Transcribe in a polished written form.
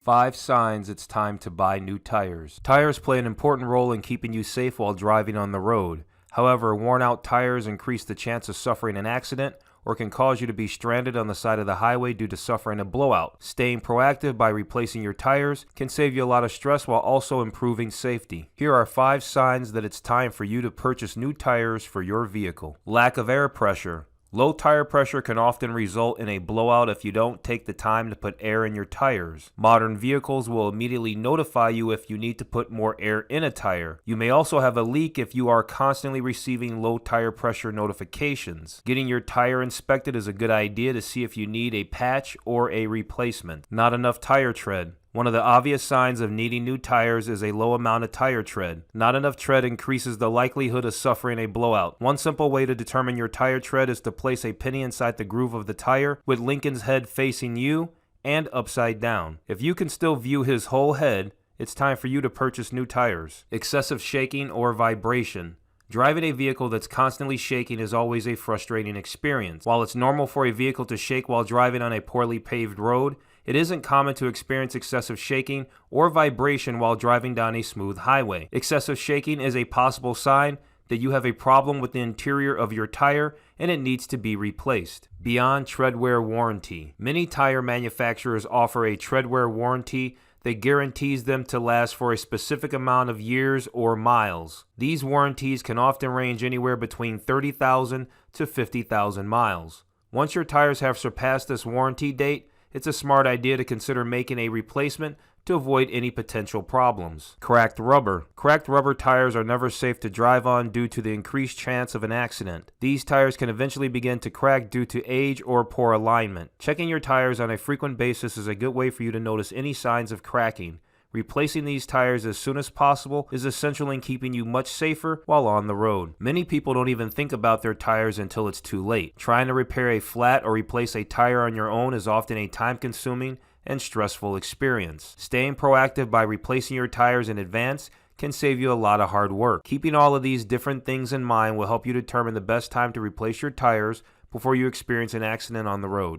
5 signs it's time to buy new tires. Tires play an important role in keeping you safe while driving on the road. However, worn out tires increase the chance of suffering an accident or can cause you to be stranded on the side of the highway due to suffering a blowout. Staying proactive by replacing your tires can save you a lot of stress while also improving safety. Here are 5 signs that it's time for you to purchase new tires for your vehicle. Lack of air pressure. Low tire pressure can often result in a blowout if you don't take the time to put air in your tires. Modern vehicles will immediately notify you if you need to put more air in a tire. You may also have a leak if you are constantly receiving low tire pressure notifications. Getting your tire inspected is a good idea to see if you need a patch or a replacement. Not enough tire tread. One of the obvious signs of needing new tires is a low amount of tire tread. Not enough tread increases the likelihood of suffering a blowout. One simple way to determine your tire tread is to place a penny inside the groove of the tire with Lincoln's head facing you and upside down. If you can still view his whole head, it's time for you to purchase new tires. Excessive shaking or vibration. Driving a vehicle that's constantly shaking is always a frustrating experience. While it's normal for a vehicle to shake while driving on a poorly paved road, it isn't common to experience excessive shaking or vibration while driving down a smooth highway. Excessive shaking is a possible sign that you have a problem with the interior of your tire and it needs to be replaced. Beyond tread wear warranty. Many tire manufacturers offer a tread wear warranty that guarantees them to last for a specific amount of years or miles. These warranties can often range anywhere between 30,000 to 50,000 miles. Once your tires have surpassed this warranty date, it's a smart idea to consider making a replacement to avoid any potential problems. Cracked rubber. Cracked rubber tires are never safe to drive on due to the increased chance of an accident. These tires can eventually begin to crack due to age or poor alignment. Checking your tires on a frequent basis is a good way for you to notice any signs of cracking. Replacing these tires as soon as possible is essential in keeping you much safer while on the road. Many people don't even think about their tires until it's too late. Trying to repair a flat or replace a tire on your own is often a time-consuming and stressful experience. Staying proactive by replacing your tires in advance can save you a lot of hard work. Keeping all of these different things in mind will help you determine the best time to replace your tires before you experience an accident on the road.